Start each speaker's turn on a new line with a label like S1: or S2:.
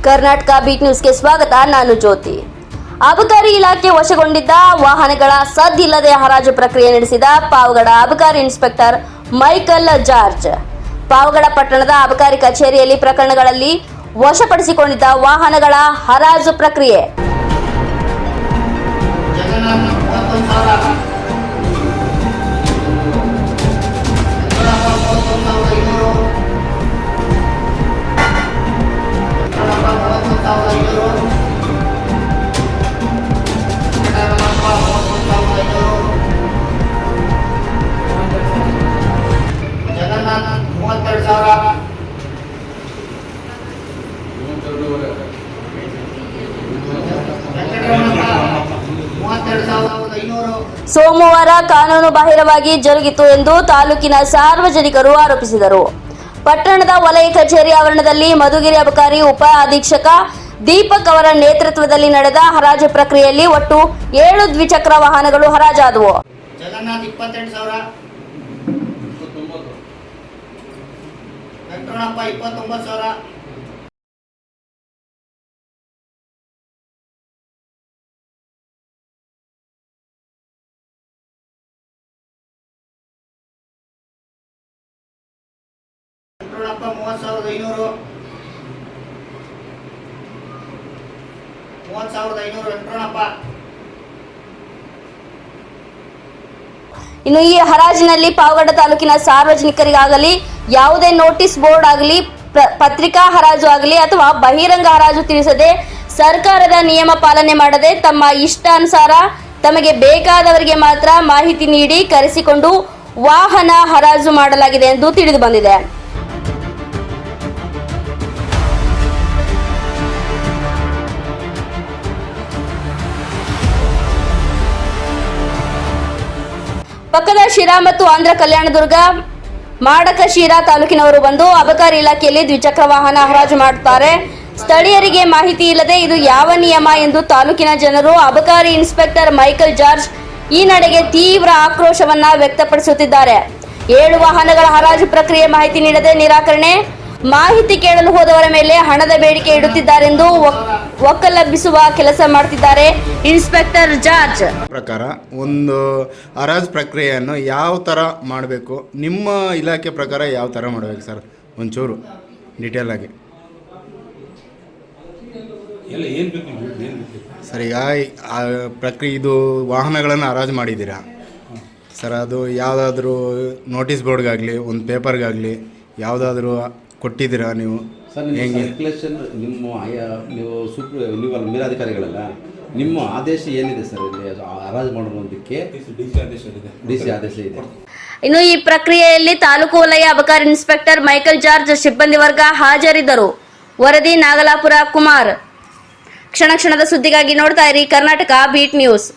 S1: Karnataka beet ನ್ಯೂಸ್ಗೆ ಸ್ವಾಗತ. ನಾನು ಜ್ಯೋತಿ. ಅಬಕಾರಿ ಇಲಾಖೆ ವಶಗೊಂಡಿದ್ದ ವಾಹನಗಳ ಸದ್ದಿಲ್ಲದೆ ಹರಾಜು ಪ್ರಕ್ರಿಯೆ ನಡೆಸಿದ ಪಾವಗಡ ಅಬಕಾರಿ ಇನ್ಸ್ಪೆಕ್ಟರ್ ಮೈಕಲ್ ಜಾರ್ಜ್. ಪಾವಗಡ ಪಟ್ಟಣದ ಅಬಕಾರಿ ಕಚೇರಿಯಲ್ಲಿ ಪ್ರಕರಣಗಳಲ್ಲಿ ವಶಪಡಿಸಿಕೊಂಡಿದ್ದ ವಾಹನಗಳ ಹರಾಜು ಪ್ರಕ್ರಿಯೆ. ಸೋಮವಾರ ಕಾನೂನು ಬಾಹಿರವಾಗಿ ಜರುಗಿತು ಎಂದು ತಾಲೂಕಿನ ಸಾರ್ವಜನಿಕರು ಆರೋಪಿಸಿದರು. ಪಟ್ಟಣದ ವಲಯ ಕಚೇರಿ ಆವರಣದಲ್ಲಿ ಮಧುಗಿರಿ ಅಬಕಾರಿ ಉಪ ಅಧೀಕ್ಷಕ ದೀಪಕ್ ಅವರ ನೇತೃತ್ವದಲ್ಲಿ ನಡೆದ ಹರಾಜು ಪ್ರಕ್ರಿಯೆಯಲ್ಲಿ ಒಟ್ಟು 7 ದ್ವಿಚಕ್ರ ವಾಹನಗಳು ಹರಾಜಾದವು.
S2: ಜಗನ್ನಾಥ್ 28,000, ವೆಂಕಟರಮಣಪ್ಪ 29,000, ವೆಂಕಟರಮಣಪ್ಪ 30,500, 30,500 ವೆಂಕಟರಮಣಪ್ಪ.
S1: ಇನ್ನು ಈ ಹರಾಜಿನಲ್ಲಿ ಪಾವಗಡ ತಾಲೂಕಿನ ಸಾರ್ವಜನಿಕರಿಗಾಗಲಿ ಯಾವುದೇ ನೋಟಿಸ್ ಬೋರ್ಡ್ ಆಗಲಿ ಪತ್ರಿಕಾ ಹರಾಜು ಆಗಲಿ ಅಥವಾ ಬಹಿರಂಗ ಹರಾಜು ತಿಳಿಸದೆ ಸರ್ಕಾರದ ನಿಯಮ ಪಾಲನೆ ಮಾಡದೆ ತಮ್ಮ ಇಷ್ಟಾನುಸಾರ ತಮಗೆ ಬೇಕಾದವರಿಗೆ ಮಾತ್ರ ಮಾಹಿತಿ ನೀಡಿ ಕರೆಸಿಕೊಂಡು ವಾಹನ ಹರಾಜು ಮಾಡಲಾಗಿದೆ ಎಂದು ತಿಳಿದು ಬಂದಿದೆ. ಪಕ್ಕದ ಶಿರಾ ಮತ್ತು ಆಂಧ್ರ ಕಲ್ಯಾಣದುರ್ಗ ಮಾಡಕ ಶಿರಾ ತಾಲೂಕಿನವರು ಬಂದು ಅಬಕಾರಿ ಇಲಾಖೆಯಲ್ಲಿ ದ್ವಿಚಕ್ರ ವಾಹನ ಹರಾಜು ಮಾಡುತ್ತಾರೆ. ಸ್ಥಳೀಯರಿಗೆ ಮಾಹಿತಿ ಇಲ್ಲದೆ ಇದು ಯಾವ ನಿಯಮ ಎಂದು ತಾಲೂಕಿನ ಜನರು ಅಬಕಾರಿ ಇನ್ಸ್ಪೆಕ್ಟರ್ ಮೈಕಲ್ ಜಾರ್ಜ್ ಈ ನಡೆಗೆ ತೀವ್ರ ಆಕ್ರೋಶವನ್ನ ವ್ಯಕ್ತಪಡಿಸುತ್ತಿದ್ದಾರೆ. 7 ವಾಹನಗಳ ಹರಾಜು ಪ್ರಕ್ರಿಯೆ ಮಾಹಿತಿ ನೀಡದೆ ನಿರಾಕರಣೆ, ಮಾಹಿತಿ ಕೇಳಲು ಹೋದವರ ಮೇಲೆ ಹಣದ ಬೇಡಿಕೆ ಇಡುತ್ತಿದ್ದಾರೆಂದು ಒಕ್ಕಲೆಬ್ಬಿಸುವ ಕೆಲಸ ಮಾಡುತ್ತಿದ್ದಾರೆ ಇನ್ಸ್ಪೆಕ್ಟರ್ ಜಾರ್ಜ್.
S3: ಪ್ರಕಾರ ಒಂದು ಹರಾಜು ಪ್ರಕ್ರಿಯೆಯನ್ನು ಯಾವ ಥರ ಮಾಡಬೇಕು, ನಿಮ್ಮ ಇಲಾಖೆ ಪ್ರಕಾರ ಯಾವ ಥರ ಮಾಡಬೇಕು ಸರ್? ಒಂಚೂರು ಡೀಟೇಲ್ ಆಗಿ ಸರ್. ಈಗ ಪ್ರಕ್ರಿಯೆ ಇದು ವಾಹನಗಳನ್ನು ಹರಾಜು ಮಾಡಿದ್ದೀರಾ ಸರ್, ಅದು ಯಾವುದಾದ್ರೂ ನೋಟಿಸ್ ಬೋರ್ಡ್ಗಾಗಲಿ ಒಂದು ಪೇಪರ್ಗಾಗಲಿ ಯಾವುದಾದ್ರೂ ಕೊಟ್ಟಿದ್ದೀರಾ ನೀವು?
S4: ಸರ್, ನಿಮ್ಮ ಸರ್ಕ್ಯುಲೇಷನ್ ನೀವು ಮೇಲಾಧಿಕಾರಿಗಳಲ್ಲ, ನಿಮ್ಮ ಆದೇಶ ಏನಿದೆ ಸರ್? ಇಲ್ಲಿ ಹರಾಜು ಮಾಡೋದಕ್ಕೆ ಡಿ ಸಿ ಆದೇಶ ಇದೆ.
S1: ಇನ್ನು ಈ ಪ್ರಕ್ರಿಯೆಯಲ್ಲಿ ತಾಲೂಕು ವಲಯ ಅಬಕಾರಿ ಇನ್ಸ್ಪೆಕ್ಟರ್ ಮೈಕಲ್ ಜಾರ್ಜ್ ಸಿಬ್ಬಂದಿ ವರ್ಗ ಹಾಜರಿದ್ದರು. ವರದಿ ನಾಗಲಾಪುರ ಕುಮಾರ್. ಕ್ಷಣ ಕ್ಷಣದ ಸುದ್ದಿಗಾಗಿ ನೋಡ್ತಾ ಇರಿ ಕರ್ನಾಟಕ ಬೀಟ್ ನ್ಯೂಸ್.